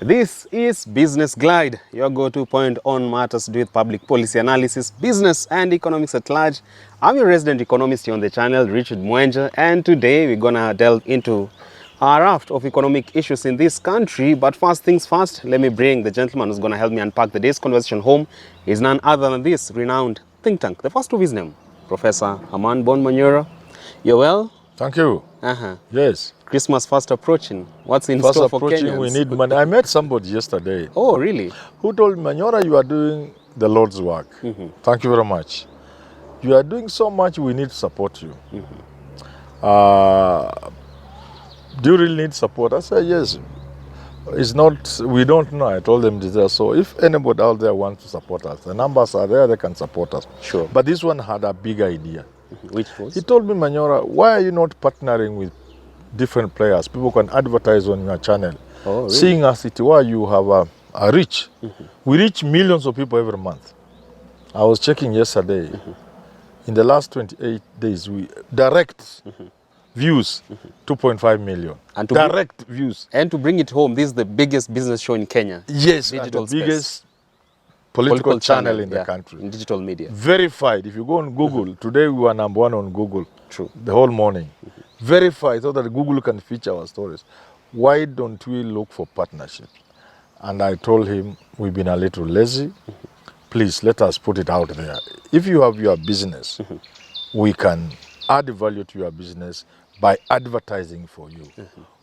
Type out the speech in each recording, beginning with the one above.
This is Business Glide, your go-to point on matters to do with public policy analysis, business and economics at large. I'm your resident economist here on the channel, Richard Mwenja, and today we're gonna delve into a raft of economic issues in this country. But first things first, let me bring the gentleman who's gonna help me unpack the day's conversation home. He's none other than this renowned think tank, the first of his name, Professor Herman Manyora. You're well? Thank you. Yes. Christmas fast approaching. What's in Fast store for approaching, Kenyans? we need money. I met somebody yesterday Oh, really? who told me, Manyora, you are doing the Lord's work. Thank you very much. You are doing so much, we need to support you. Do you really need support? I said, yes. It's not, we don't know. I told them this. So if anybody out there wants to support us, the numbers are there, they can support us. Sure. But this one had a big idea. Which was? He told me, Manyora, why are you not partnering with different players? People can advertise on your channel. Oh, really? Seeing as it were, you have a reach. We reach millions of people every month. I was checking yesterday. In the last 28 days, we direct views, 2.5 million. And to direct views. And to bring it home, this is the biggest business show in Kenya. Yes, Digital the space. biggest political channel in the country. In digital media. Verified. If you go on Google, today we were #1 on Google. True. The whole morning. Verified so that Google can feature our stories. Why don't we look for partnership? And I told him, we've been a little lazy. Please, let us put it out there. If you have your business, we can add value to your business by advertising for you.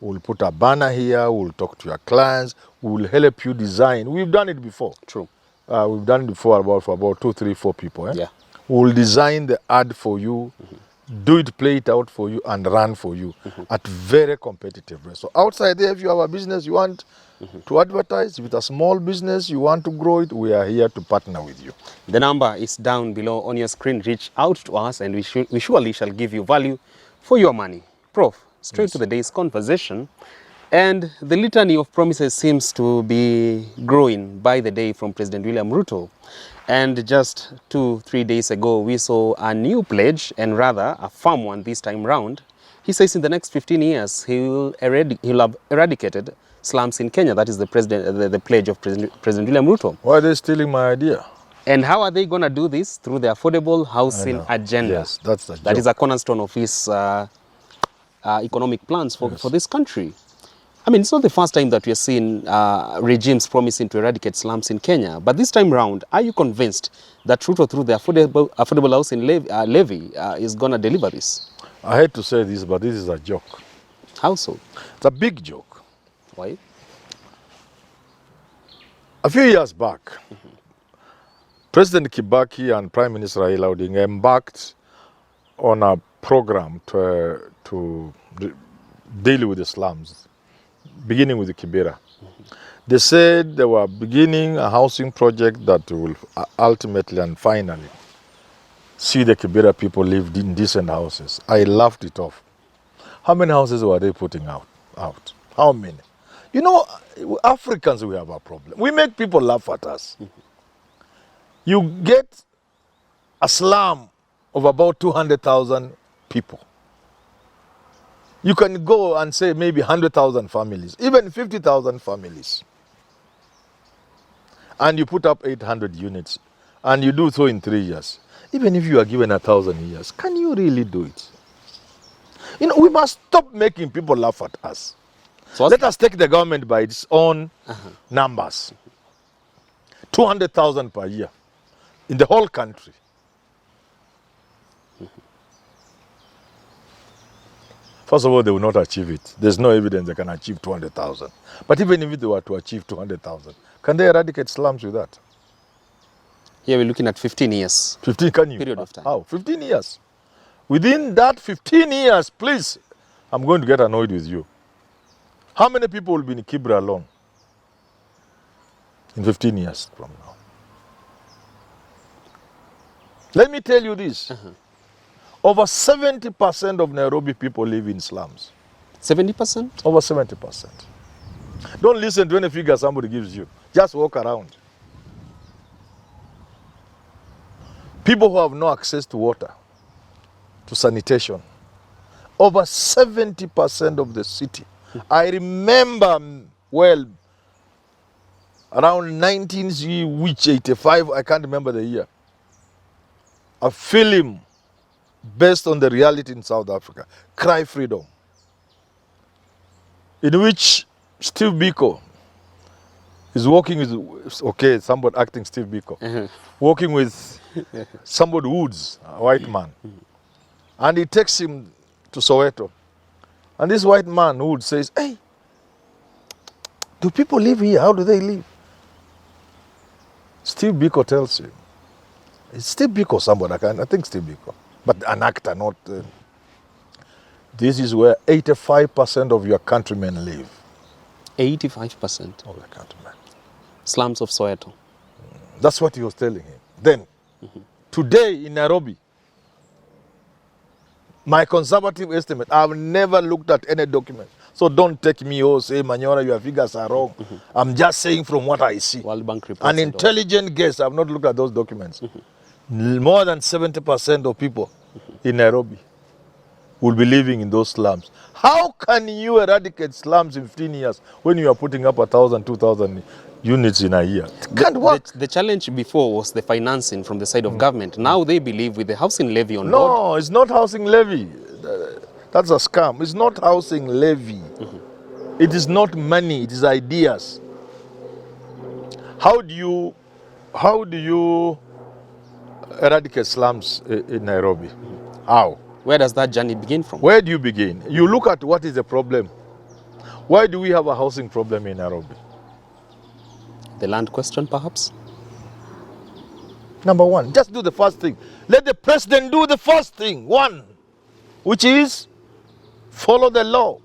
We'll put a banner here, we'll talk to your clients, we'll help you design. We've done it before. True. We've done it before for about 2, 3, 4 people. Yeah. We'll design the ad for you, do it, play it out for you, and run for you at very competitive rates. So outside there, if you have a business you want to advertise, if it's a small business you want to grow it, we are here to partner with you. The number is down below on your screen. Reach out to us and we surely shall give you value for your money. Prof, straight to the day's conversation. And the litany of promises seems to be growing by the day from President William Ruto. And just 2-3 days ago, we saw a new pledge, and rather a firm one this time round. He says in the next 15 years, he'll have eradicated slums in Kenya. That is the pledge of President William Ruto. Why are they stealing my idea? And how are they going to do this? Through the affordable housing agenda. Yes, that's the That is a cornerstone of his economic plans for this country. I mean, it's not the first time that we are seeing regimes promising to eradicate slums in Kenya. But this time round, are you convinced that Ruto, through the affordable housing levy, is going to deliver this? I hate to say this, but this is a joke. How so? It's a big joke. Why? A few years back, President Kibaki and Prime Minister Raila Odinga embarked on a program to deal with the slums, beginning with the Kibera. They said they were beginning a housing project that will ultimately and finally see the Kibera people live in decent houses. I laughed it off. How many houses were they putting out? How many? You know, Africans, we have a problem. We make people laugh at us. You get a slum of about 200,000 people. You can go and say maybe 100,000 families, even 50,000 families. And you put up 800 units, and you do so in 3 years. Even if you are given 1,000 years, can you really do it? You know, we must stop making people laugh at us. So let us take the government by its own numbers. 200,000 per year in the whole country. First of all, they will not achieve it. There's no evidence they can achieve 200,000. But even if they were to achieve 200,000, can they eradicate slums with that? Here we're looking at 15 years. 15, can you? Period of time. How? 15 years. Within that 15 years, please, I'm going to get annoyed with you. How many people will be in Kibra alone in 15 years from now? Let me tell you this. Over 70% of Nairobi people live in slums. 70%? Over 70%. Don't listen to any figure somebody gives you. Just walk around. People who have no access to water, to sanitation. Over 70% of the city. I remember well around 1985, I can't remember the year, a film based on the reality in South Africa, Cry Freedom, in which Steve Biko is working with, okay, somebody acting Steve Biko, working with somebody Woods, a white man. And he takes him to Soweto. And this white man, Woods, says, hey, do people live here? How do they live? Steve Biko tells him. It's Steve Biko, somebody, I think Steve Biko. But an actor, not... this is where 85% of your countrymen live. 85% of the countrymen. Slums of Soweto. That's what he was telling him. Then, today in Nairobi, my conservative estimate, I've never looked at any document. So don't take me, say, Manyora, your figures are wrong. I'm just saying from what I see. World Bank reports. An intelligent guess, I've not looked at those documents. More than 70% of people in Nairobi will be living in those slums. How can you eradicate slums in 15 years when you are putting up 1,000, 2,000 units in a year? It can't work. The challenge before was the financing from the side of government. Now they believe with the housing levy on board. No, it's not housing levy. That's a scam. It's not housing levy. It is not money. It is ideas. How do you eradicate slums in Nairobi? How? Where does that journey begin from? Where do you begin? You look at what is the problem. Why do we have a housing problem in Nairobi? The land question, perhaps? Number one, just do the first thing. Let the president do the first thing. One, which is follow the law.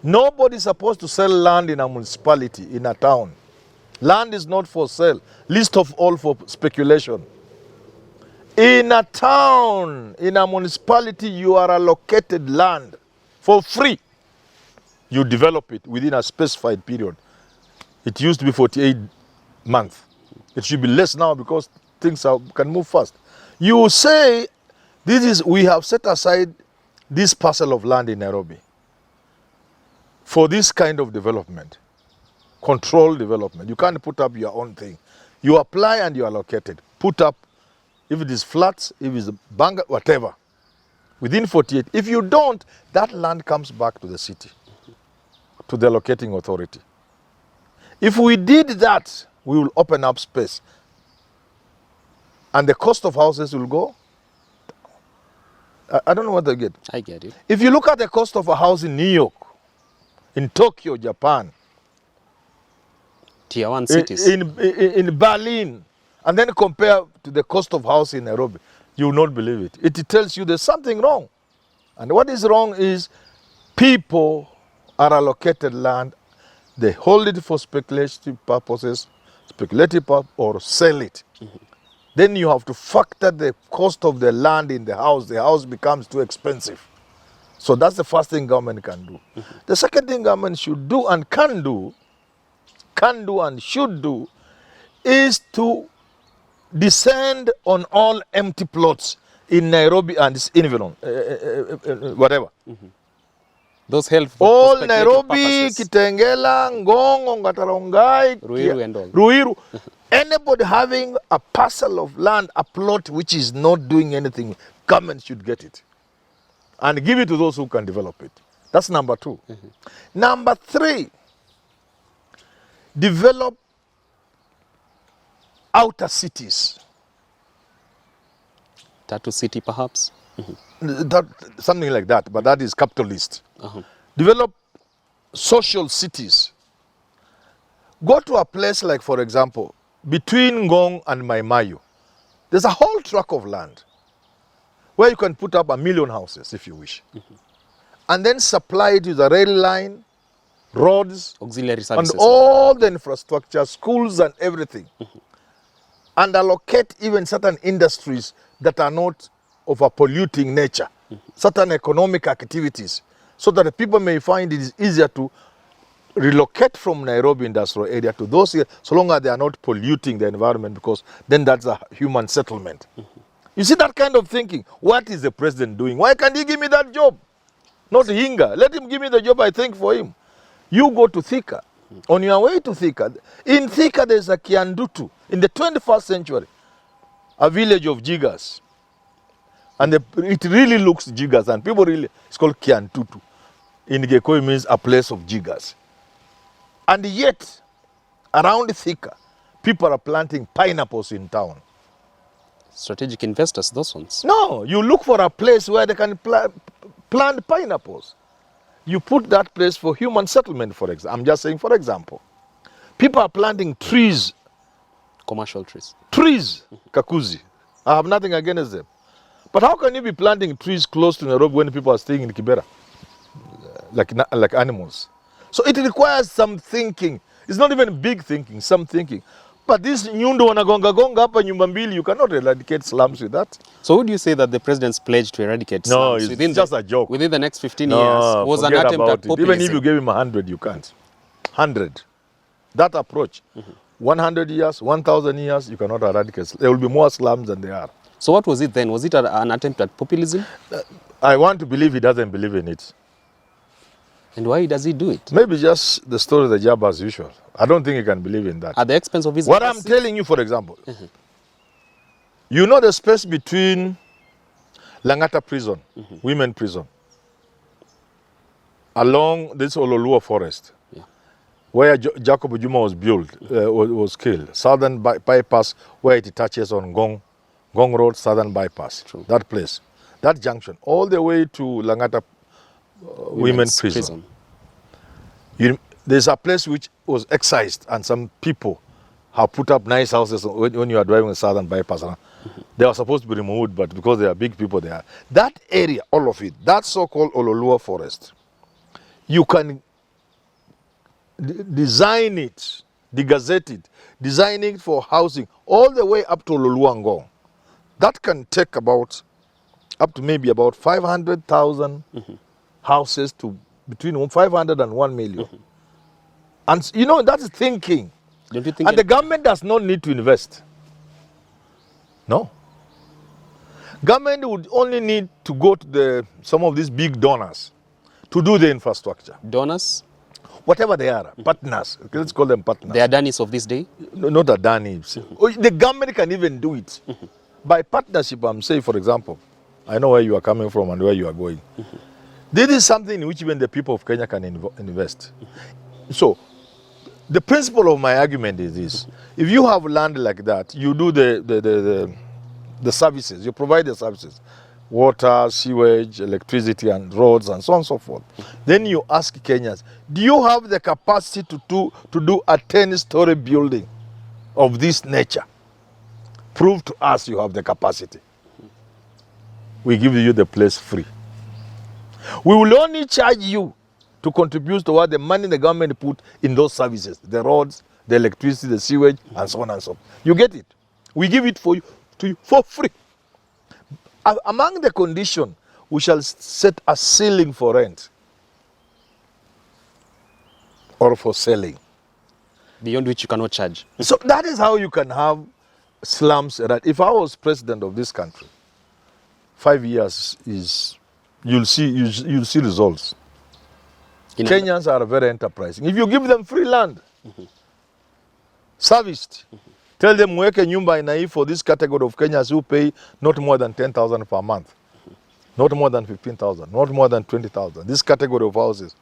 Nobody is supposed to sell land in a municipality, in a town. Land is not for sale, least of all for speculation. In a town, in a municipality, you are allocated land for free. You develop it within a specified period. It used to be 48 months. It should be less now because things can move fast. You say, we have set aside this parcel of land in Nairobi for this kind of development, controlled development. You can't put up your own thing. You apply and you are allocated. Put up, if it is flats, if it's bang, whatever, within 48. If you don't, that land comes back to the city, to the allocating authority. If we did that, we will open up space. And the cost of houses will go. I don't know what they get. I get it. If you look at the cost of a house in New York, in Tokyo, Japan, Tier 1 cities, in Berlin, and then compare to the cost of house in Nairobi, you will not believe it. It tells you there's something wrong. And what is wrong is people are allocated land, they hold it for speculative purposes, or sell it. Then you have to factor the cost of the land in the house becomes too expensive. So that's the first thing government can do. The second thing government should do and can do and should do, is to descend on all empty plots in Nairobi and its environment, whatever. Those held for all speculative Nairobi, purposes. Kitengela, Ngong, Ngatarongai, Ruiru and all. Ruiru. Anybody having a parcel of land, a plot which is not doing anything, government should get it and give it to those who can develop it. That's number two. Number three, develop outer cities. Tattoo City, perhaps? Something like that, but that is capitalist. Develop social cities. Go to a place like, for example, between Ngong and Maimayu, there's a whole tract of land where you can put up 1 million houses if you wish. And then supply it with a rail line, roads, Auxiliary services. and all the infrastructure, schools and everything. And allocate even certain industries that are not of a polluting nature, certain economic activities, so that the people may find it is easier to relocate from Nairobi industrial area to those here, so long as they are not polluting the environment, because then that's a human settlement. You see that kind of thinking? What is the president doing? Why can't he give me that job? Not Hinga. Let him give me the job I think for him. You go to Thika. On your way to Thika, in Thika there's a Kiandutu. In the 21st century, a village of Jigas. And it really looks Jigas, and people really, it's called Kiantutu. In Gekoi means a place of Jigas. And yet, around Thika, people are planting pineapples in town. Strategic investors, those ones. No, you look for a place where they can plant pineapples. You put that place for human settlement, for example. I'm just saying, for example. People are planting trees. Commercial trees. Trees, Kakuzi. I have nothing against them. But how can you be planting trees close to Nairobi when people are staying in Kibera? Like animals. So it requires some thinking. It's not even big thinking, some thinking. But this nyundo wanagonga hapa nyumba mbili, you cannot eradicate slums with that. So would you say that the president's pledge to eradicate slums it's just a joke. Within the next 15 years was an attempt at populism? Even if you gave him 100, you can't. 100. That approach. 100 years, 1,000 years, you cannot eradicate. There will be more slums than there are. So what was it then? Was it an attempt at populism? I want to believe he doesn't believe in it. And why does he do it? Maybe just the story of the job as usual. I don't think he can believe in that. At the expense of his... What I'm telling you, for example, you know the space between Langata prison, women prison, along this Ololua forest, where Jacob Juma was built, was killed. Southern bypass, where it touches on Gong Road, Southern bypass. True. That place, that junction, all the way to Langata women's prison. There's a place which was excised, and some people have put up nice houses when you are driving the Southern bypass. They are supposed to be removed, but because there are big people there, that area, all of it, that so-called Ololua forest, you can design it, degazette it, design it for housing all the way up to Ololuangong. That can take about up to maybe about 500,000 houses to between 500 and 1 million. And you know, that's thinking. Don't you think? And the government does not need to invest. No. Government would only need to go to some of these big donors to do the infrastructure. Donors? Whatever they are, partners. Let's call them partners. The Adanis of this day? No, not Adanis. The government can even do it. By partnership, I'm saying, for example, I know where you are coming from and where you are going. This is something in which even the people of Kenya can invest. So, the principle of my argument is this. If you have land like that, you do the services, you provide the services. Water, sewage, electricity, and roads, and so on and so forth. Then you ask Kenyans, do you have the capacity to do a 10-story building of this nature? Prove to us you have the capacity. We give you the place free. We will only charge you to contribute toward the money the government put in those services, the roads, the electricity, the sewage, and so on and so forth. You get it? We give it to you for free. Among the conditions, we shall set a ceiling for rent or for selling. Beyond which you cannot charge. So that is how you can have slums. If I was president of this country, 5 years is, you'll see results. Kenyans are very enterprising. If you give them free land, serviced, tell them mweke nyumba inai for this category of Kenyans who pay not more than 10,000 per month, not more than 15,000, not more than 20,000. This category of houses.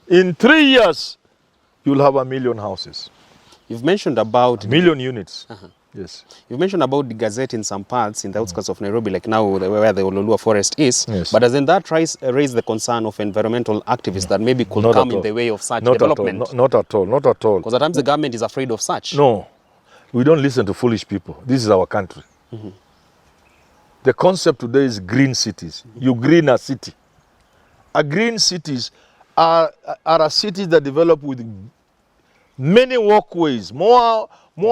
In 3 years, you'll have 1 million houses. You've mentioned about... 1 million units. Yes. You've mentioned about the gazette in some parts in the outskirts of Nairobi, like now where the Ololua forest is. Yes. But doesn't that raise the concern of environmental activists that maybe could come in the way of such development? Not at all. Not at all. Because at times the government is afraid of such. No. We don't listen to foolish people. This is our country. The concept today is green cities. You green a city. A green cities are a cities that develop with many walkways, more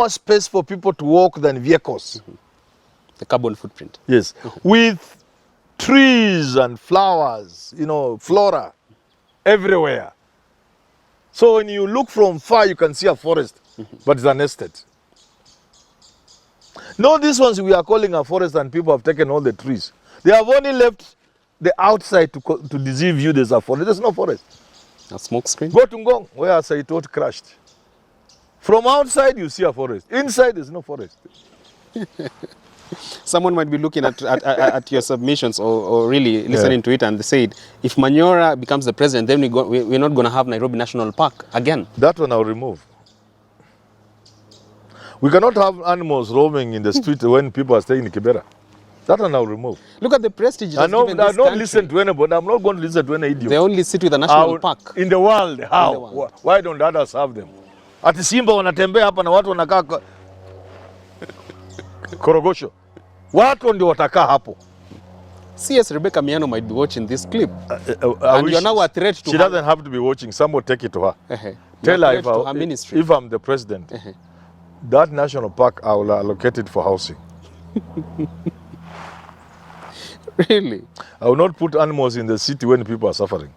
space for people to walk than vehicles. The carbon footprint. Yes. With trees and flowers, flora everywhere. So when you look from far, you can see a forest, but it's an estate. No, these ones we are calling a forest and people have taken all the trees. They have only left the outside to deceive you there's a forest. There's no forest. A smoke screen? Go to Ngong, where Saitoti crashed. From outside, you see a forest. Inside, there's no forest. Someone might be looking at your submissions or really listening to it, and they said, if Manyora becomes the president, then we're not going to have Nairobi National Park again. That one I'll remove. We cannot have animals roaming in the street when people are staying in Kibera. That one I'll remove. Look at the prestige I that's given this don't country. listen to anybody. I'm not going to listen to any idiot. They only sit with a national park. In the world, how? In the world. Why don't others have them? Ati Simba wanatembea hapa na watu wanakaa korogosho. Watu ndio watakaa hapo. CS Rebecca Miano might be watching this clip. And you're now a threat to she her. Doesn't have to be watching. Someone take it to her. Tell her if I'm the president, that national park, I will allocate it for housing. Really? I will not put animals in the city when people are suffering.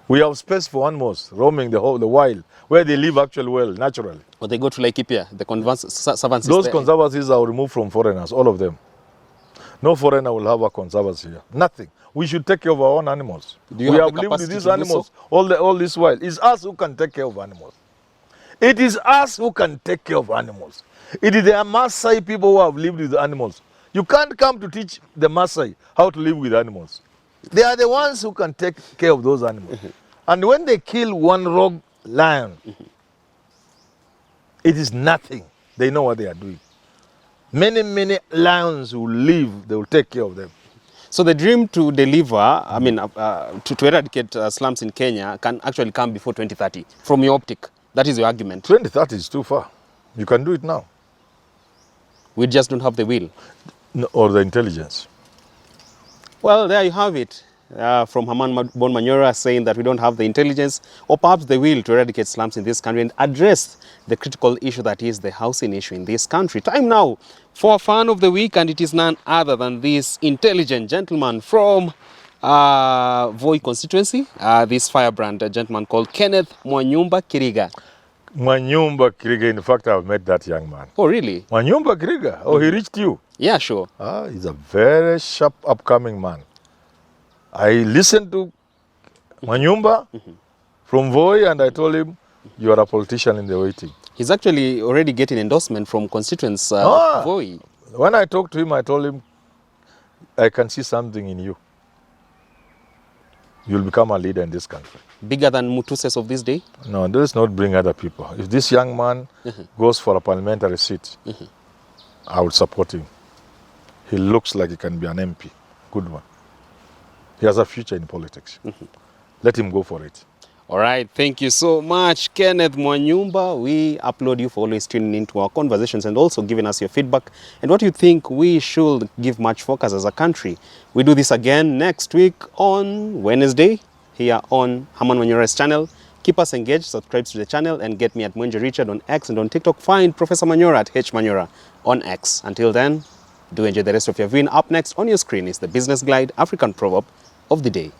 We have space for animals roaming the wild, where they live actually well, naturally. Or they go to Laikipia, the conservancy. Those conservancies are removed from foreigners, all of them. No foreigner will have a conservancy here. Nothing. We should take care of our own animals. We have lived with these animals all this while. It's us who can take care of animals. It is us who can take care of animals. It is the Maasai people who have lived with animals. You can't come to teach the Maasai how to live with animals. They are the ones who can take care of those animals. And when they kill one rogue lion, it is nothing. They know what they are doing. Many lions will live, they will take care of them. So the dream to deliver, to eradicate slums in Kenya can actually come before 2030, from your optic. That is your argument. 2030 is too far. You can do it now. We just don't have the will. No, or the intelligence. Well, there you have it. From Herman Manyora saying that we don't have the intelligence or perhaps the will to eradicate slums in this country and address the critical issue that is the housing issue in this country. Time now for a fan of the week, and it is none other than this intelligent gentleman from Voi constituency, this firebrand gentleman called Kenneth Kega. Mwanyumba Kega, in fact, I've met that young man. Oh, really? Mwanyumba Kega? Oh, he reached you? Yeah, sure. He's a very sharp, upcoming man. I listened to Mwanyumba from Voi, and I told him, you are a politician in the waiting. He's actually already getting endorsement from constituents of Voi. When I talked to him, I told him, I can see something in you. You'll become a leader in this country. Bigger than Mutuses of this day? No, let's not bring other people. If this young man goes for a parliamentary seat, I will support him. He looks like he can be an MP. Good one. He has a future in politics. Let him go for it. All right, thank you so much, Kenneth Mwanyumba. We applaud you for always tuning into our conversations and also giving us your feedback and what you think we should give much focus as a country. We do this again next week on Wednesday here on Herman Manyora's channel. Keep us engaged, subscribe to the channel, and get me at Mwenje Richard on X and on TikTok. Find Professor Manyora at H Manyora on X. Until then, do enjoy the rest of your viewing. Up next on your screen is the Business Glide African Proverb of the Day.